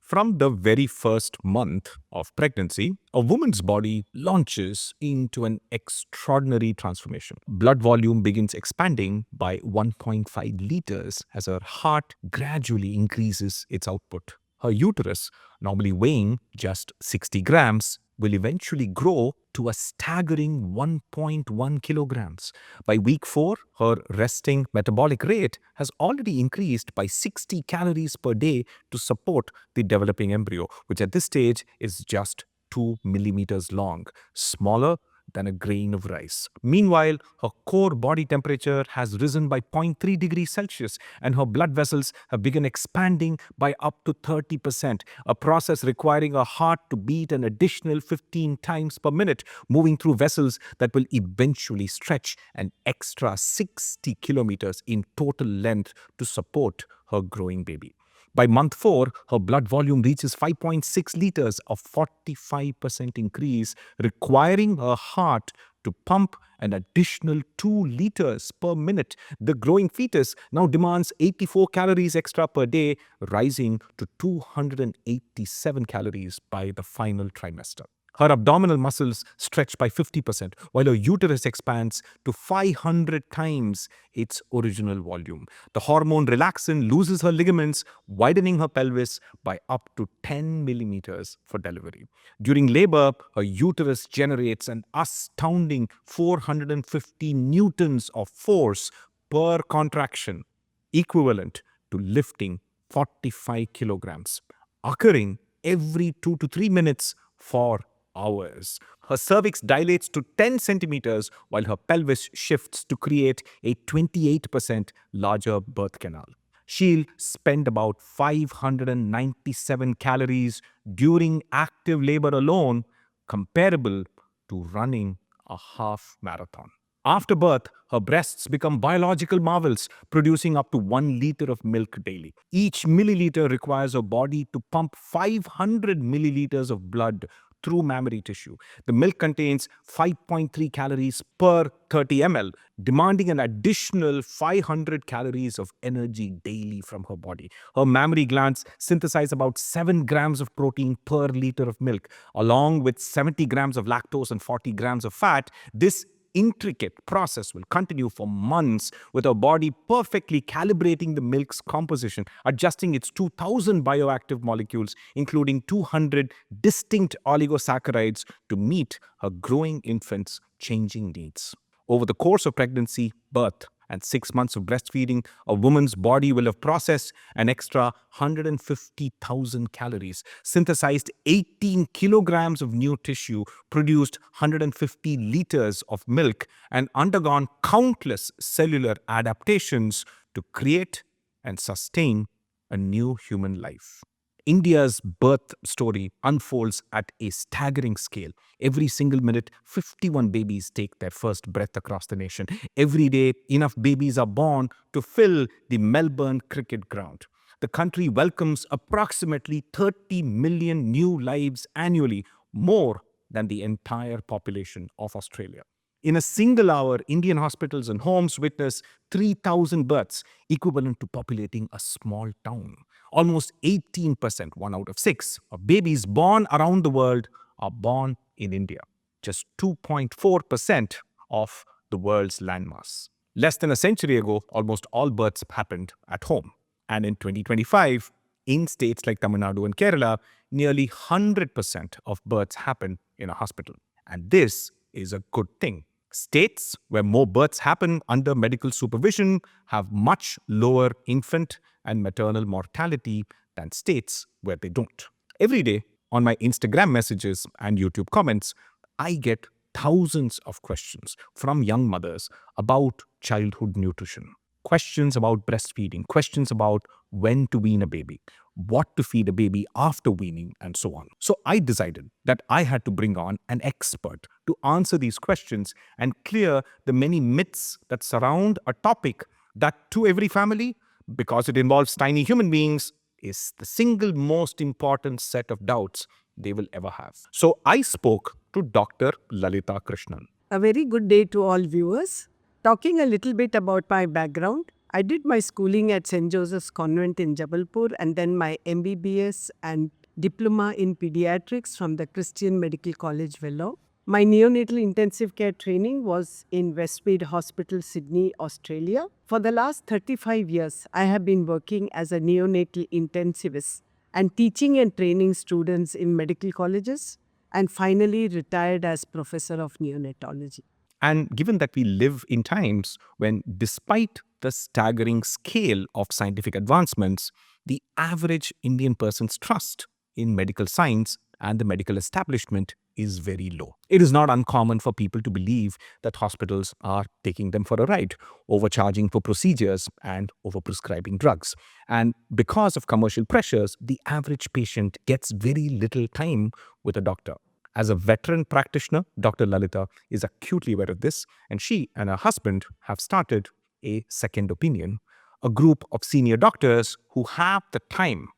From the very first month of pregnancy, a woman's body launches into an extraordinary transformation. Blood volume begins expanding by 1.5 liters as her heart gradually increases its output. Her uterus, normally weighing just 60 grams, will eventually grow to a staggering 1.1 kilograms. By week 4, her resting metabolic rate has already increased by 60 calories per day to support the developing embryo, which at this stage is just 2 millimeters long, smaller than a grain of rice. Meanwhile, her core body temperature has risen by zero point 0.3 degrees Celsius and her blood vessels have begun expanding by up to 30%, a process requiring her heart to beat an additional 15 times per minute, moving through vessels that will eventually stretch an extra 60 kilometers in total length to support her growing baby. By month 4, her blood volume reaches 5.6 liters, a 45% increase, requiring her heart to pump an additional 2 liters per minute. The growing fetus now demands 84 calories extra per day, rising to 287 calories by the final trimester. Her abdominal muscles stretch by 50%, while her uterus expands to 500 times its original volume. The hormone relaxin loses her ligaments, widening her pelvis by up to 10 millimeters for delivery. During labor, her uterus generates an astounding 450 newtons of force per contraction, equivalent to lifting 45 kilograms, occurring every 2 to 3 minutes for hours. Her cervix dilates to 10 centimeters while her pelvis shifts to create a 28% larger birth canal. She'll spend about 597 calories during active labor alone, comparable to running a half marathon. After birth, her breasts become biological marvels, producing up to 1 liter of milk daily. Each milliliter requires her body to pump 500 milliliters of blood through mammary tissue. The milk contains 5.3 calories per 30 ml, demanding an additional 500 calories of energy daily from her body. Her mammary glands synthesize about 7 grams of protein per liter of milk, along with 70 grams of lactose and 40 grams of fat. This intricate process will continue for months, with our body perfectly calibrating the milk's composition, adjusting its 2,000 bioactive molecules, including 200 distinct oligosaccharides, to meet her growing infant's changing needs. Over the course of pregnancy, birth, and 6 months of breastfeeding, a woman's body will have processed an extra 150,000 calories, synthesized 18 kilograms of new tissue, produced 150 liters of milk, and undergone countless cellular adaptations to create and sustain a new human life. India's birth story unfolds at a staggering scale. Every single minute, 51 babies take their first breath across the nation. Every day, enough babies are born to fill the Melbourne cricket ground. The country welcomes approximately 30 million new lives annually, more than the entire population of Australia. In a single hour, Indian hospitals and homes witness 3,000 births, equivalent to populating a small town. Almost 18%, 1 out of 6, of babies born around the world are born in India, just 2.4% of the world's landmass. Less than a century ago, almost all births happened at home. And in 2025, in states like Tamil Nadu and Kerala, nearly 100% of births happen in a hospital. And this is a good thing. States where more births happen under medical supervision have much lower infant and maternal mortality than states where they don't. Every day on my Instagram messages and YouTube comments, I get thousands of questions from young mothers about childhood nutrition. Questions about breastfeeding, questions about when to wean a baby, what to feed a baby after weaning, and so on. So I decided that I had to bring on an expert to answer these questions and clear the many myths that surround a topic that to every family, because it involves tiny human beings, is the single most important set of doubts they will ever have. So I spoke to Dr. Lalitha Krishnan. A very good day to all viewers. Talking a little bit about my background, I did my schooling at St. Joseph's Convent in Jabalpur and then my MBBS and diploma in pediatrics from the Christian Medical College, Vellore. My neonatal intensive care training was in Westmead Hospital, Sydney, Australia. For the last 35 years, I have been working as a neonatal intensivist and teaching and training students in medical colleges, and finally retired as professor of neonatology. And given that we live in times when, despite the staggering scale of scientific advancements, the average Indian person's trust in medical science and the medical establishment is very low. It is not uncommon for people to believe that hospitals are taking them for a ride, overcharging for procedures and overprescribing drugs. And because of commercial pressures, the average patient gets very little time with a doctor. As a veteran practitioner, Dr. Lalitha is acutely aware of this, and she and her husband have started a second opinion, a group of senior doctors who have the time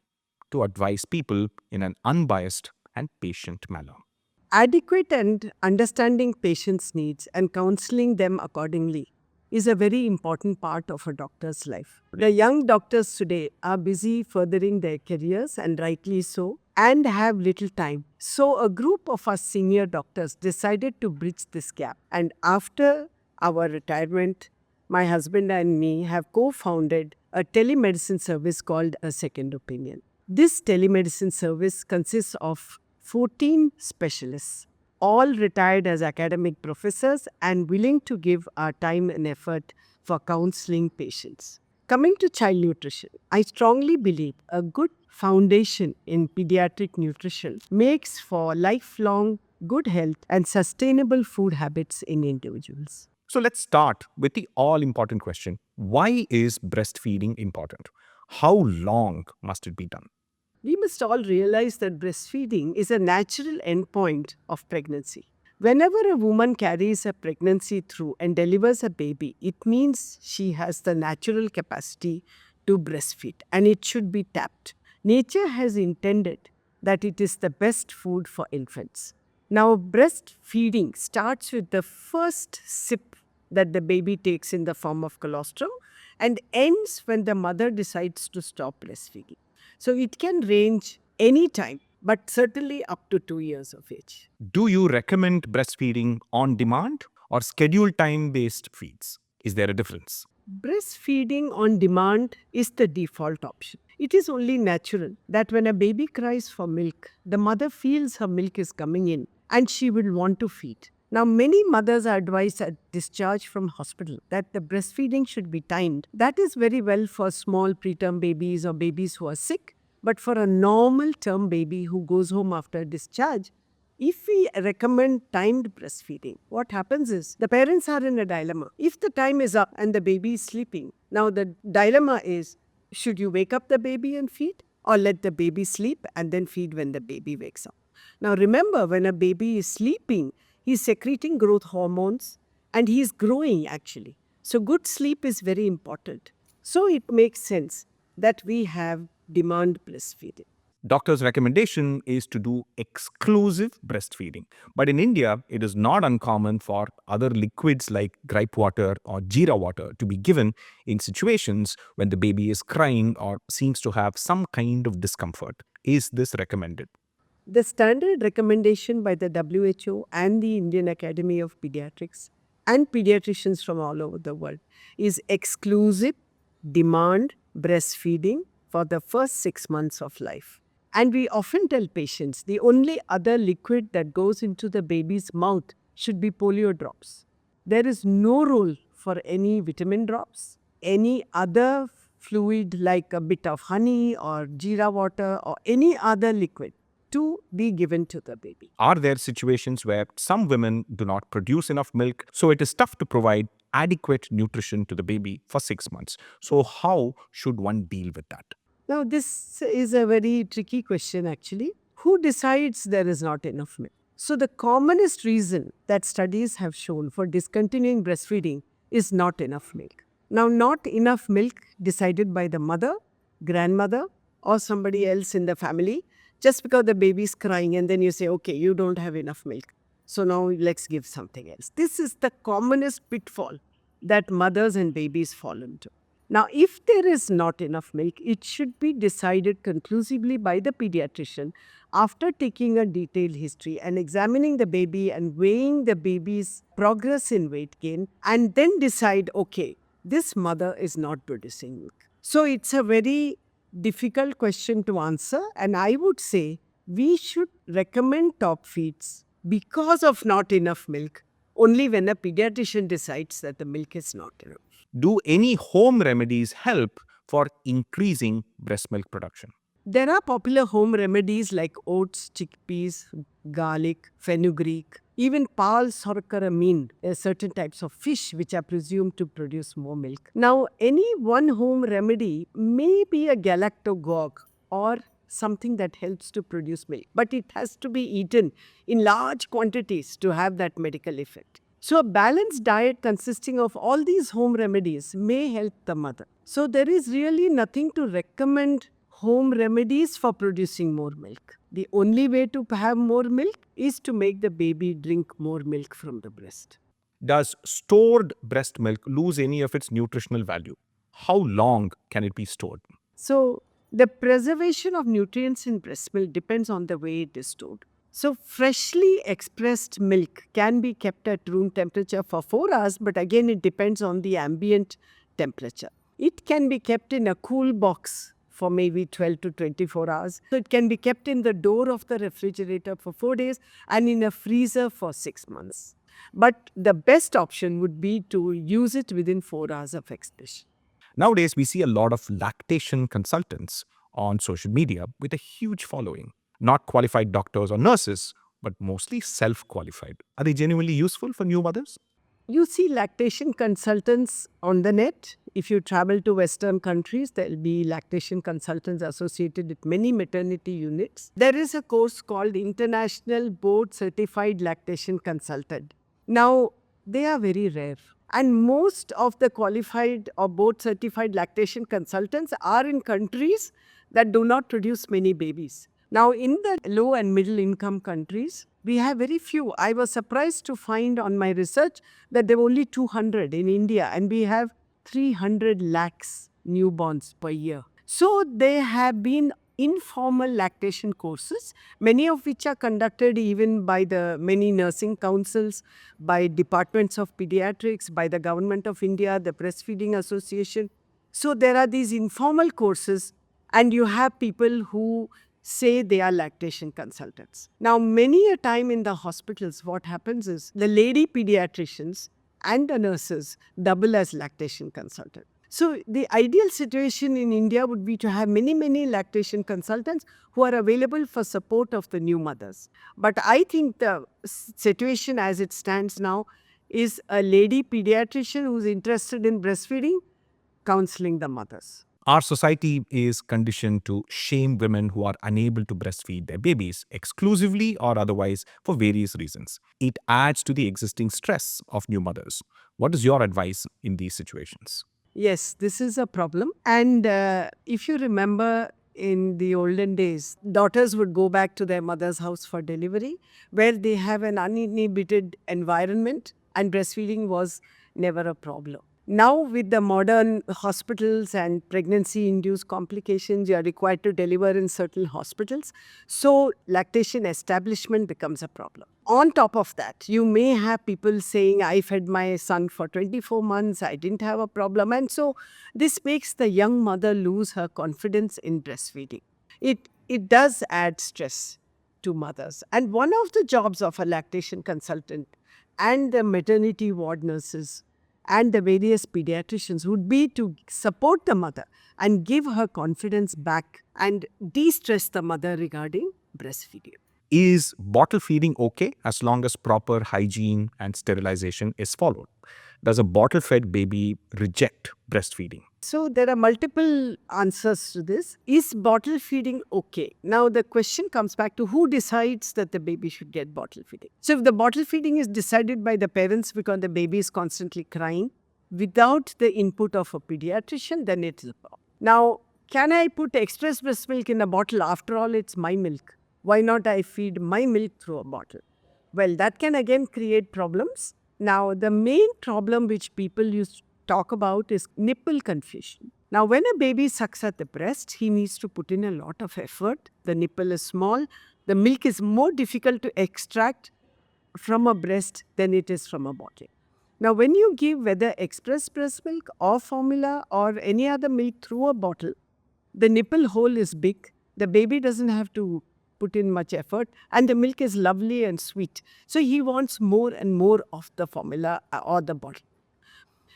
to advise people in an unbiased and patient manner. Adequate and understanding patients' needs and counseling them accordingly is a very important part of a doctor's life. The young doctors today are busy furthering their careers, and rightly so, and have little time. So, a group of us senior doctors decided to bridge this gap. And after our retirement, my husband and me have co founded a telemedicine service called A Second Opinion. This telemedicine service consists of 14 specialists, all retired as academic professors and willing to give our time and effort for counseling patients. Coming to child nutrition, I strongly believe a good foundation in pediatric nutrition makes for lifelong good health and sustainable food habits in individuals. So let's start with the all important question: why is breastfeeding important? How long must it be done? We must all realize that breastfeeding is a natural endpoint of pregnancy. Whenever a woman carries a pregnancy through and delivers a baby, it means she has the natural capacity to breastfeed, and it should be tapped. Nature has intended that it is the best food for infants. Now, breastfeeding starts with the first sip that the baby takes in the form of colostrum and ends when the mother decides to stop breastfeeding. So it can range any time, but certainly up to 2 years of age. Do you recommend breastfeeding on demand or scheduled time based feeds? Is there a difference? Breastfeeding on demand is the default option. It is only natural that when a baby cries for milk, the mother feels her milk is coming in and she will want to feed. Now, many mothers are advised at discharge from hospital that the breastfeeding should be timed. That is very well for small preterm babies or babies who are sick. But for a normal term baby who goes home after discharge, if we recommend timed breastfeeding, what happens is the parents are in a dilemma. If the time is up and the baby is sleeping, now the dilemma is, should you wake up the baby and feed, or let the baby sleep and then feed when the baby wakes up? Now remember, when a baby is sleeping, he's secreting growth hormones and he's growing actually. So good sleep is very important. So it makes sense that we have demand breastfeeding. Doctor's recommendation is to do exclusive breastfeeding. But in India, it is not uncommon for other liquids like gripe water or jeera water to be given in situations when the baby is crying or seems to have some kind of discomfort. Is this recommended? The standard recommendation by the WHO and the Indian Academy of Pediatrics and pediatricians from all over the world is exclusive demand breastfeeding for the first 6 months of life. And we often tell patients the only other liquid that goes into the baby's mouth should be polio drops. There is no role for any vitamin drops, any other fluid like a bit of honey or jeera water or any other liquid to be given to the baby. Are there situations where some women do not produce enough milk, so it is tough to provide adequate nutrition to the baby for 6 months? So, how should one deal with that? Now, this is a very tricky question actually. Who decides there is not enough milk? So, the commonest reason that studies have shown for discontinuing breastfeeding is not enough milk. Now, not enough milk decided by the mother, grandmother, or somebody else in the family just because the baby is crying, and then you say, okay, you don't have enough milk. So now let's give something else. This is the commonest pitfall that mothers and babies fall into. Now, if there is not enough milk, it should be decided conclusively by the pediatrician after taking a detailed history and examining the baby and weighing the baby's progress in weight gain, and then decide, okay, this mother is not producing milk. So it's a very difficult question to answer, and I would say we should recommend top feeds because of not enough milk only when a pediatrician decides that the milk is not enough. Do any home remedies help for increasing breast milk production? There are popular home remedies like oats, chickpeas, garlic, fenugreek, even pal sorcaramine, certain types of fish which are presumed to produce more milk. Now, any one home remedy may be a galactogogue or something that helps to produce milk, but it has to be eaten in large quantities to have that medical effect. So, a balanced diet consisting of all these home remedies may help the mother. So, there is really nothing to recommend home remedies for producing more milk. The only way to have more milk is to make the baby drink more milk from the breast. Does stored breast milk lose any of its nutritional value? How long can it be stored? So, the preservation of nutrients in breast milk depends on the way it is stored. So, freshly expressed milk can be kept at room temperature for 4 hours, but again, it depends on the ambient temperature. It can be kept in a cool box for maybe 12 to 24 hours. So, it can be kept in the door of the refrigerator for 4 days and in a freezer for 6 months. But the best option would be to use it within 4 hours of expression. Nowadays, we see a lot of lactation consultants on social media with a huge following. Not qualified doctors or nurses, but mostly self qualified. Are they genuinely useful for new mothers? You see lactation consultants on the net. If you travel to Western countries, there will be lactation consultants associated with many maternity units. There is a course called International Board Certified Lactation Consultant. Now, they are very rare. And most of the qualified or board certified lactation consultants are in countries that do not produce many babies. Now, in the low and middle income countries, we have very few. I was surprised to find on my research that there were only 200 in India, and we have 300 lakhs newborns per year. So, there have been informal lactation courses, many of which are conducted even by the many nursing councils, by departments of pediatrics, by the government of India, the Breastfeeding Association. So there are these informal courses, and you have people who say they are lactation consultants. Now, many a time in the hospitals, what happens is the lady pediatricians and the nurses double as lactation consultants. So, the ideal situation in India would be to have many, many lactation consultants who are available for support of the new mothers. But I think the situation as it stands now is a lady pediatrician who's interested in breastfeeding, counseling the mothers. Our society is conditioned to shame women who are unable to breastfeed their babies exclusively or otherwise for various reasons. It adds to the existing stress of new mothers. What is your advice in these situations? Yes, this is a problem. And if you remember, in the olden days, daughters would go back to their mother's house for delivery, where they have an uninhibited environment, and breastfeeding was never a problem. Now, with the modern hospitals and pregnancy-induced complications, you are required to deliver in certain hospitals. So, lactation establishment becomes a problem. On top of that, you may have people saying, I fed my son for 24 months, I didn't have a problem. And so, this makes the young mother lose her confidence in breastfeeding. It does add stress to mothers. And one of the jobs of a lactation consultant and the maternity ward nurses and the various pediatricians would be to support the mother and give her confidence back and de-stress the mother regarding breastfeeding. Is bottle feeding okay as long as proper hygiene and sterilization is followed? Does a bottle fed baby reject breastfeeding? So there are multiple answers to this. Is bottle feeding okay? Now the question comes back to who decides that the baby should get bottle feeding. So if the bottle feeding is decided by the parents because the baby is constantly crying without the input of a pediatrician, then it's a problem. Now, can I put express breast milk in a bottle? After all, it's my milk. Why not I feed my milk through a bottle? Well, that can again create problems. Now, the main problem which people used talk about is nipple confusion. Now, when a baby sucks at the breast, he needs to put in a lot of effort. The nipple is small. The milk is more difficult to extract from a breast than it is from a bottle. Now, when you give whether express breast milk or formula or any other milk through a bottle, the nipple hole is big. The baby doesn't have to put in much effort, and the milk is lovely and sweet. So he wants more and more of the formula or the bottle.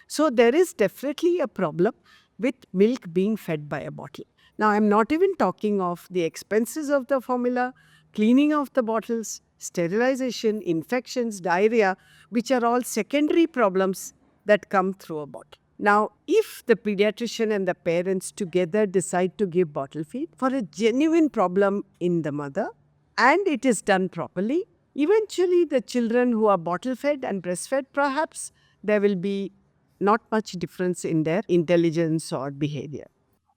So there is definitely a problem with milk being fed by a bottle. Now, I'm not even talking of the expenses of the formula, cleaning of the bottles, sterilization, infections, diarrhea, which are all secondary problems that come through a bottle. Now, if the pediatrician and the parents together decide to give bottle feed for a genuine problem in the mother, and it is done properly, eventually the children who are bottle fed and breastfed, perhaps there will be not much difference in their intelligence or behavior.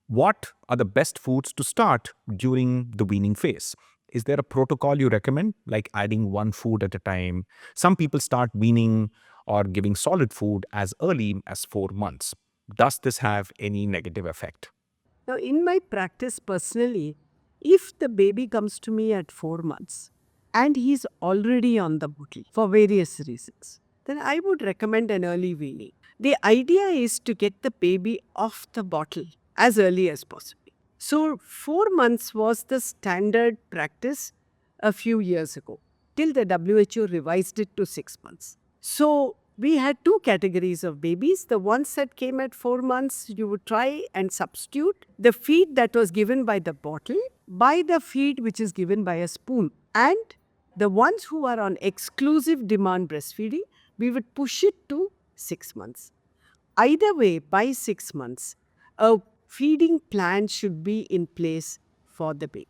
What are the best foods to start during the weaning phase? Is there a protocol you recommend, like adding one food at a time? Some people start weaning or giving solid food as early as 4 months. Does this have any negative effect? Now, in my practice personally, if the baby comes to me at 4 months and he's already on the bottle for various reasons, then I would recommend an early weaning. The idea is to get the baby off the bottle as early as possible. So, 4 months was the standard practice a few years ago, till the WHO revised it to 6 months. So, we had two categories of babies. The ones that came at 4 months, you would try and substitute the feed that was given by the bottle by the feed which is given by a spoon. And the ones who are on exclusive demand breastfeeding, we would push it to 6 months. Either way, by 6 months, a feeding plan should be in place for the baby.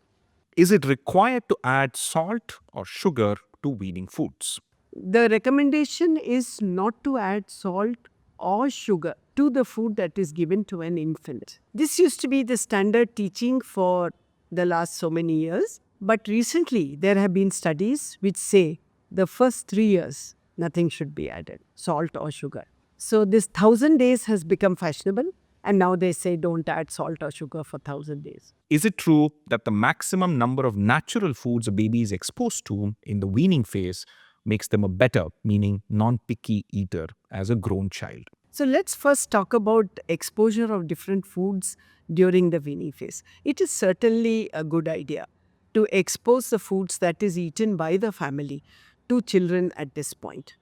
Is it required to add salt or sugar to weaning foods? The recommendation is not to add salt or sugar to the food that is given to an infant. This used to be the standard teaching for the last so many years, but recently there have been studies which say the first 3 years nothing should be added, salt or sugar. So this 1,000 days has become fashionable, and now they say don't add salt or sugar for 1,000 days. Is it true that the maximum number of natural foods a baby is exposed to in the weaning phase makes them a better, meaning non-picky eater as a grown child? So let's first talk about exposure of different foods during the weaning phase. It is certainly a good idea to expose the foods that is eaten by the family to children at this point.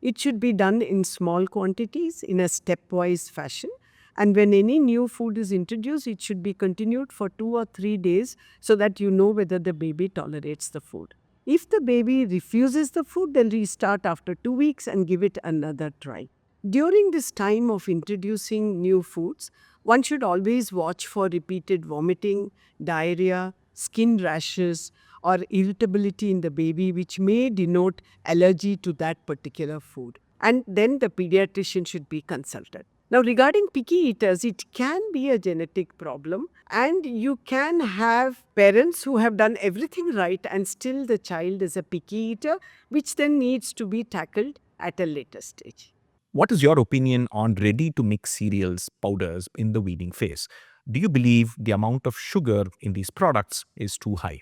It should be done in small quantities in a stepwise fashion. And when any new food is introduced, it should be continued for 2 or 3 days so that you know whether the baby tolerates the food. If the baby refuses the food, then restart after 2 weeks and give it another try. During this time of introducing new foods, one should always watch for repeated vomiting, diarrhea, skin rashes, or irritability in the baby, which may denote allergy to that particular food. And then the pediatrician should be consulted. Now, regarding picky eaters, it can be a genetic problem, and you can have parents who have done everything right and still the child is a picky eater, which then needs to be tackled at a later stage. What is your opinion on ready-to-mix cereals powders in the weaning phase? Do you believe the amount of sugar in these products is too high?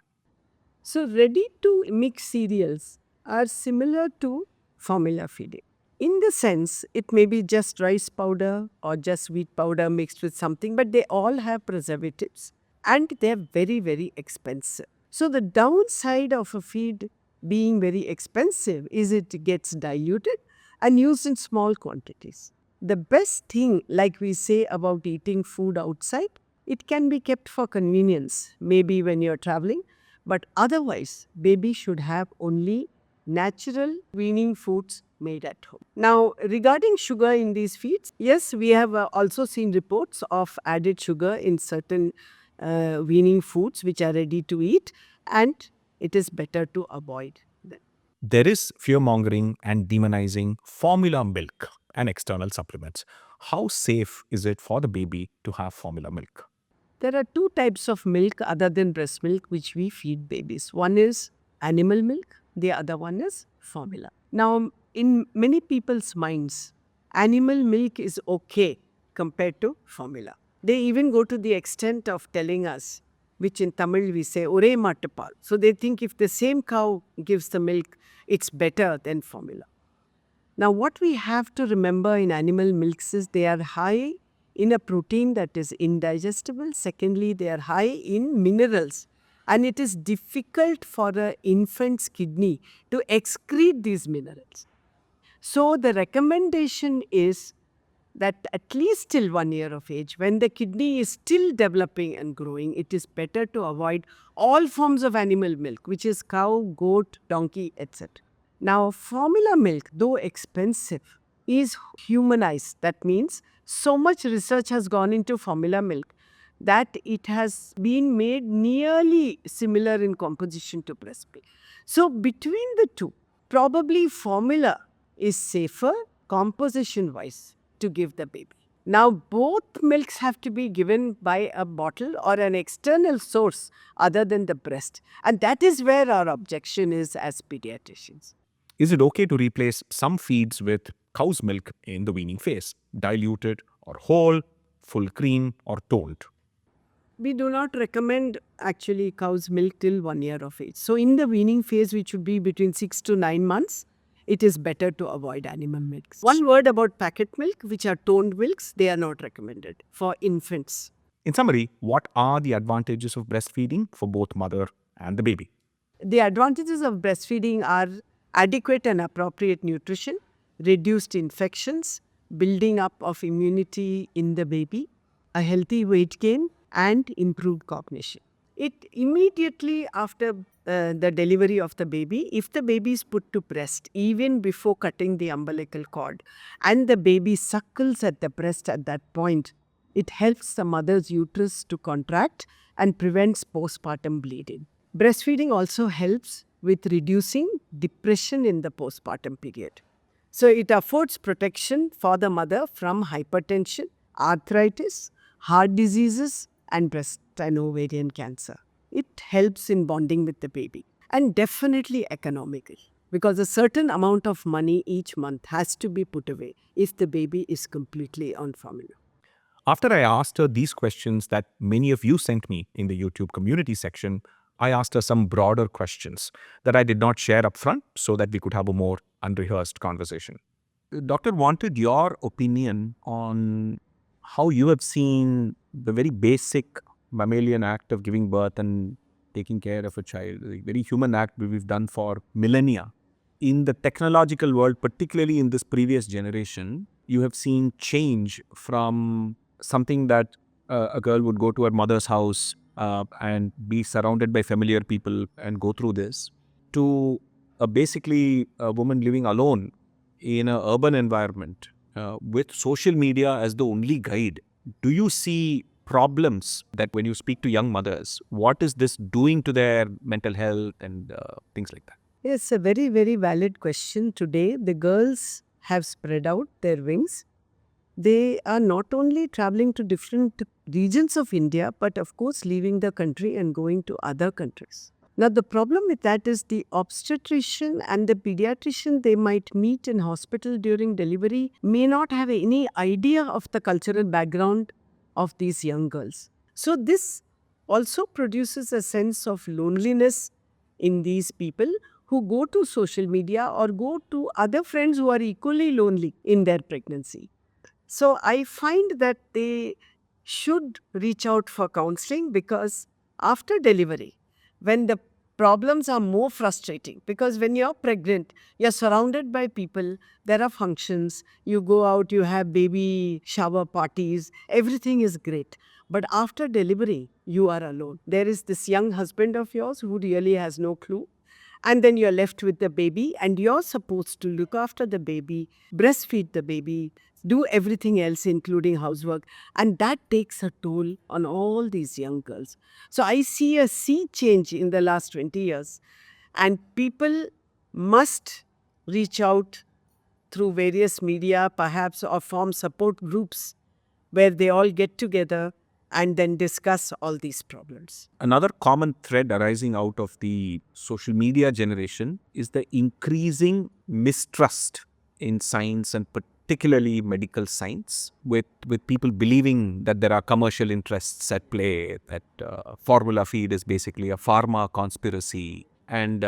So, ready to mix cereals are similar to formula feeding. In the sense, it may be just rice powder or just wheat powder mixed with something, but they all have preservatives and they're very, very expensive. So, the downside of a feed being very expensive is it gets diluted and used in small quantities. The best thing, like we say about eating food outside, it can be kept for convenience, maybe when you're traveling, but otherwise, baby should have only natural weaning foods made at home. Now, regarding sugar in these feeds, yes, we have also seen reports of added sugar in certain weaning foods which are ready to eat, and it is better to avoid them. There is fear-mongering and demonizing formula milk and external supplements. How safe is it for the baby to have formula milk? There are two types of milk other than breast milk which we feed babies. One is animal milk, the other one is formula. Now, in many people's minds, animal milk is okay compared to formula. They even go to the extent of telling us, which in Tamil we say, Ore mattupal. So they think if the same cow gives the milk, it's better than formula. Now, what we have to remember in animal milks is they are high in a protein that is indigestible. Secondly, they are high in minerals. And it is difficult for an infant's kidney to excrete these minerals. So, the recommendation is that at least till 1 year of age, when the kidney is still developing and growing, it is better to avoid all forms of animal milk, which is cow, goat, donkey, etc. Now, formula milk, though expensive, is humanized. That means so much research has gone into formula milk that it has been made nearly similar in composition to breast milk. So, between the two, probably formula is safer composition wise to give the baby. Now, both milks have to be given by a bottle or an external source other than the breast. And that is where our objection is as pediatricians. Is it okay to replace some feeds with cow's milk in the weaning phase, diluted or whole, full cream or told? We do not recommend actually cow's milk till 1 year of age. So, in the weaning phase, which should be between 6 to 9 months, it is better to avoid animal milks. One word about packet milk, which are toned milks, they are not recommended for infants. In summary, what are the advantages of breastfeeding for both mother and the baby? The advantages of breastfeeding are adequate and appropriate nutrition, reduced infections, building up of immunity in the baby, a healthy weight gain, and improved cognition. It immediately after the delivery of the baby, if the baby is put to breast, even before cutting the umbilical cord, and the baby suckles at the breast at that point, it helps the mother's uterus to contract and prevents postpartum bleeding. Breastfeeding also helps with reducing depression in the postpartum period. So it affords protection for the mother from hypertension, arthritis, heart diseases, and breast and ovarian cancer. It helps in bonding with the baby, and definitely economical, because a certain amount of money each month has to be put away if the baby is completely on formula. After I asked her these questions that many of you sent me in the YouTube community section, I asked her some broader questions that I did not share upfront so that we could have a more unrehearsed conversation. Doctor wanted your opinion on how you have seen the very basic mammalian act of giving birth and taking care of a child, the very human act we've done for millennia. In the technological world, particularly in this previous generation, you have seen change from something that a girl would go to her mother's house and be surrounded by familiar people and go through this, to basically a woman living alone in an urban environment with social media as the only guide. Do you see problems that when you speak to young mothers, what is this doing to their mental health and things like that? Yes, a very, very valid question. Today, the girls have spread out their wings. They are not only traveling to different regions of India, but of course leaving the country and going to other countries. Now, the problem with that is the obstetrician and the pediatrician they might meet in hospital during delivery may not have any idea of the cultural background of these young girls. So, this also produces a sense of loneliness in these people who go to social media or go to other friends who are equally lonely in their pregnancy. So I find that they should reach out for counseling, because after delivery, when the problems are more frustrating, because when you're pregnant, you're surrounded by people, there are functions, you go out, you have baby shower parties, everything is great. But after delivery, you are alone. There is this young husband of yours who really has no clue. And then you're left with the baby, and you're supposed to look after the baby, breastfeed the baby, do everything else, including housework. And that takes a toll on all these young girls. So I see a sea change in the last 20 years. And people must reach out through various media, perhaps, or form support groups where they all get together and then discuss all these problems. Another common thread arising out of the social media generation is the increasing mistrust in science and particularly medical science, with people believing that there are commercial interests at play, that formula feed is basically a pharma conspiracy. And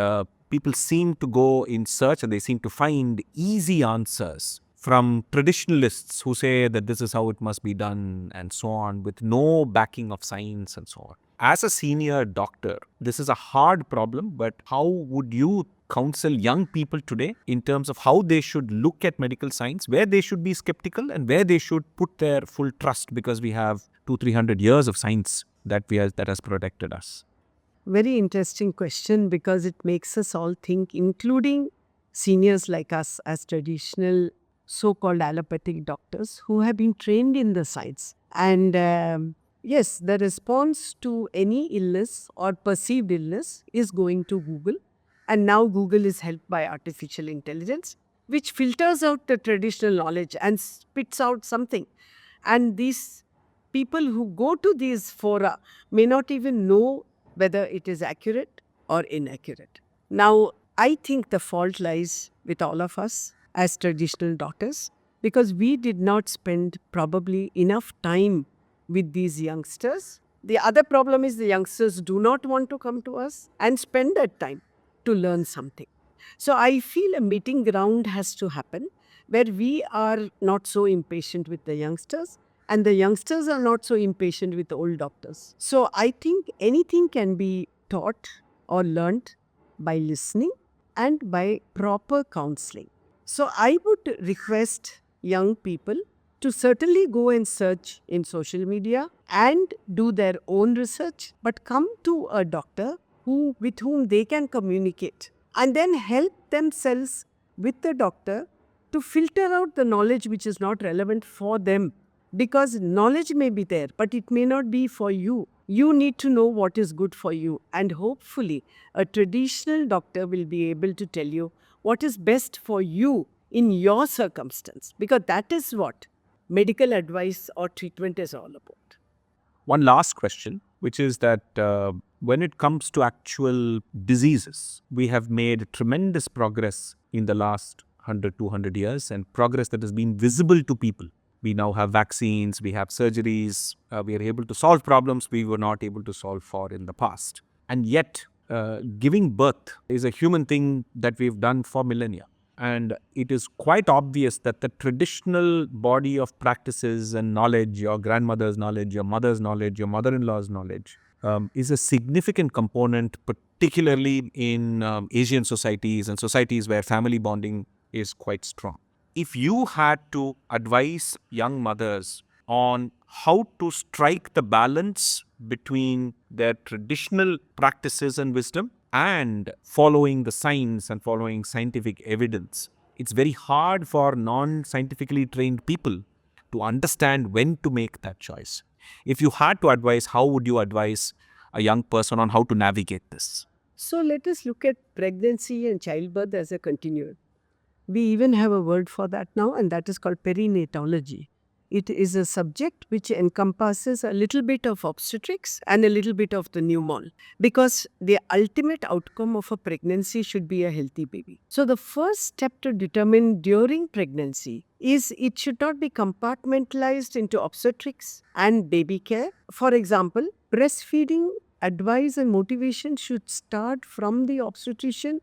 people seem to go in search and they seem to find easy answers from traditionalists who say that this is how it must be done and so on, with no backing of science and so on. As a senior doctor, this is a hard problem, but how would you counsel young people today in terms of how they should look at medical science, where they should be skeptical and where they should put their full trust, because we have 200-300 years of science that has protected us? Very interesting question, because it makes us all think, including seniors like us as traditional so-called allopathic doctors who have been trained in the science. And yes, the response to any illness or perceived illness is going to Google. And now Google is helped by artificial intelligence, which filters out the traditional knowledge and spits out something. And these people who go to these fora may not even know whether it is accurate or inaccurate. Now, I think the fault lies with all of us as traditional doctors, because we did not spend probably enough time with these youngsters. The other problem is the youngsters do not want to come to us and spend that time to learn something. So I feel a meeting ground has to happen where we are not so impatient with the youngsters and the youngsters are not so impatient with the old doctors. So I think anything can be taught or learnt by listening and by proper counseling. So I would request young people to certainly go and search in social media and do their own research, but come to a doctor with whom they can communicate and then help themselves with the doctor to filter out the knowledge which is not relevant for them. Because knowledge may be there, but it may not be for you. You need to know what is good for you. And hopefully, a traditional doctor will be able to tell you what is best for you in your circumstance. Because that is what medical advice or treatment is all about. One last question, which is that when it comes to actual diseases, we have made tremendous progress in the last 100, 200 years, and progress that has been visible to people. We now have vaccines, we have surgeries, we are able to solve problems we were not able to solve for in the past. And yet, giving birth is a human thing that we've done for millennia. And it is quite obvious that the traditional body of practices and knowledge, your grandmother's knowledge, your mother's knowledge, your mother-in-law's knowledge, is a significant component, particularly in Asian societies and societies where family bonding is quite strong. If you had to advise young mothers on how to strike the balance between their traditional practices and wisdom and following the science and following scientific evidence, it's very hard for non-scientifically trained people to understand when to make that choice. If you had to advise, how would you advise a young person on how to navigate this? So let us look at pregnancy and childbirth as a continuum. We even have a word for that now, and that is called perinatology. It is a subject which encompasses a little bit of obstetrics and a little bit of the pneumol, because the ultimate outcome of a pregnancy should be a healthy baby. So the first step to determine during pregnancy is it should not be compartmentalized into obstetrics and baby care. For example, breastfeeding advice and motivation should start from the obstetrician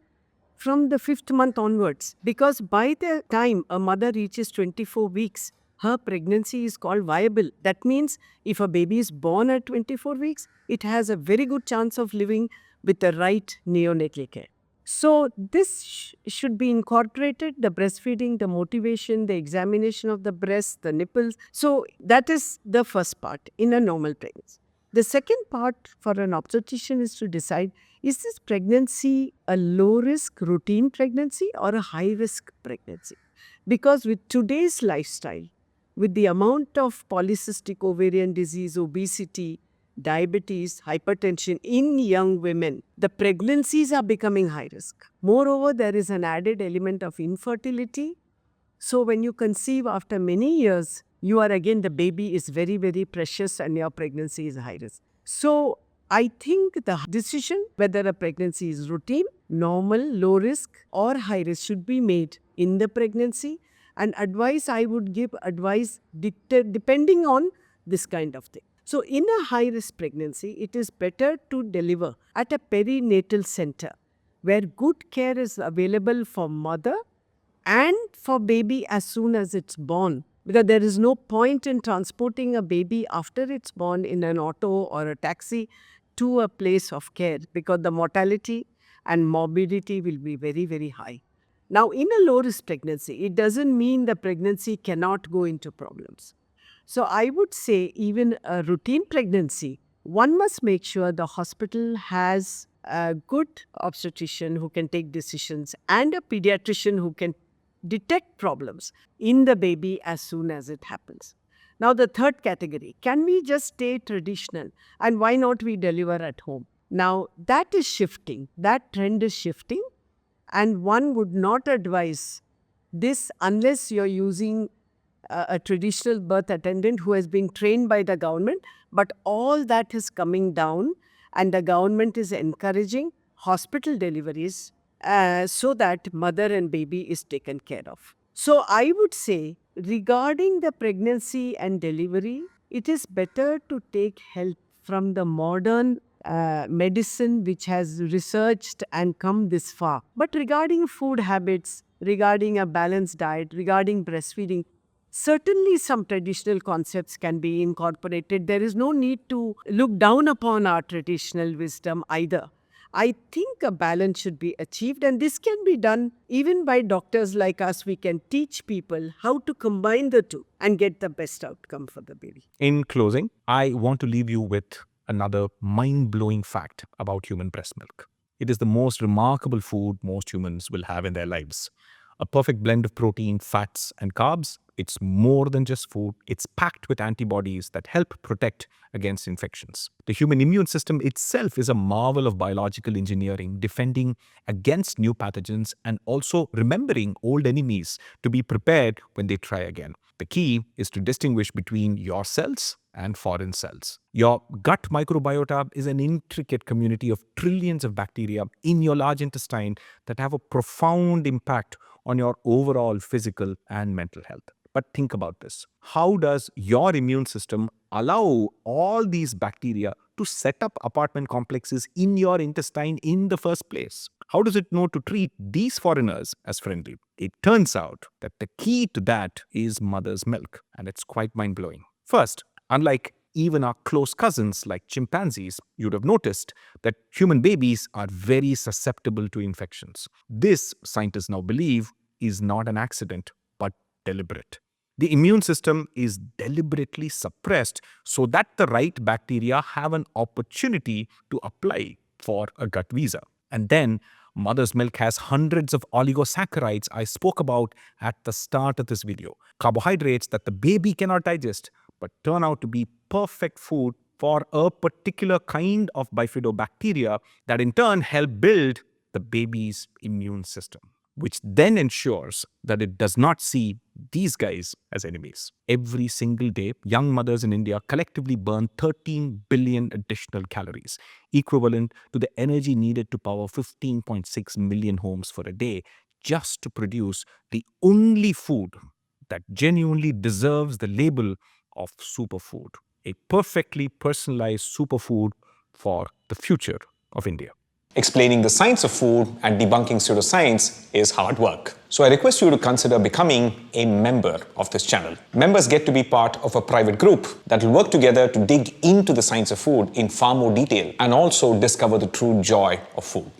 from the 5th month onwards, because by the time a mother reaches 24 weeks, her pregnancy is called viable. That means if a baby is born at 24 weeks, it has a very good chance of living with the right neonatal care. So this should be incorporated, the breastfeeding, the motivation, the examination of the breast, the nipples. So that is the first part in a normal pregnancy. The second part for an obstetrician is to decide, is this pregnancy a low-risk routine pregnancy or a high-risk pregnancy? Because with today's lifestyle, with the amount of polycystic ovarian disease, obesity, diabetes, hypertension in young women, the pregnancies are becoming high risk. Moreover, there is an added element of infertility. So when you conceive after many years, you are again, the baby is very, very precious and your pregnancy is high risk. So I think the decision whether a pregnancy is routine, normal, low risk or high risk should be made in the pregnancy. And advice, I would give advice depending on this kind of thing. So, in a high risk pregnancy, it is better to deliver at a perinatal center where good care is available for mother and for baby as soon as it's born. Because there is no point in transporting a baby after it's born in an auto or a taxi to a place of care, because the mortality and morbidity will be very, very high. Now, in a low risk pregnancy, it doesn't mean the pregnancy cannot go into problems. So, I would say, even a routine pregnancy, one must make sure the hospital has a good obstetrician who can take decisions and a pediatrician who can detect problems in the baby as soon as it happens. Now, the third category, can we just stay traditional and why not we deliver at home? Now, that is shifting, that trend is shifting, and one would not advise this unless you're using a traditional birth attendant who has been trained by the government. But all that is coming down, and the government is encouraging hospital deliveries so that mother and baby is taken care of. So I would say, regarding the pregnancy and delivery, it is better to take help from the modern medicine which has researched and come this far. But regarding food habits, regarding a balanced diet, regarding breastfeeding, certainly some traditional concepts can be incorporated. There is no need to look down upon our traditional wisdom either. I think a balance should be achieved, and this can be done even by doctors like us. We can teach people how to combine the two and get the best outcome for the baby. In closing, I want to leave you with another mind-blowing fact about human breast milk. It is the most remarkable food most humans will have in their lives. A perfect blend of protein, fats, and carbs. It's more than just food. It's packed with antibodies that help protect against infections. The human immune system itself is a marvel of biological engineering, defending against new pathogens and also remembering old enemies to be prepared when they try again. The key is to distinguish between your cells and foreign cells. Your gut microbiota is an intricate community of trillions of bacteria in your large intestine that have a profound impact on your overall physical and mental health. But think about this. How does your immune system allow all these bacteria to set up apartment complexes in your intestine in the first place? How does it know to treat these foreigners as friendly? It turns out that the key to that is mother's milk, and it's quite mind-blowing. First, unlike even our close cousins like chimpanzees, you'd have noticed that human babies are very susceptible to infections. This, scientists now believe, is not an accident, but deliberate. The immune system is deliberately suppressed so that the right bacteria have an opportunity to apply for a gut visa. And then mother's milk has hundreds of oligosaccharides I spoke about at the start of this video. Carbohydrates that the baby cannot digest, but turn out to be perfect food for a particular kind of bifidobacteria that in turn help build the baby's immune system, which then ensures that it does not see these guys as enemies. Every single day, young mothers in India collectively burn 13 billion additional calories, equivalent to the energy needed to power 15.6 million homes for a day, just to produce the only food that genuinely deserves the label of superfood, a perfectly personalized superfood for the future of India. Explaining the science of food and debunking pseudoscience is hard work. So I request you to consider becoming a member of this channel. Members get to be part of a private group that will work together to dig into the science of food in far more detail and also discover the true joy of food.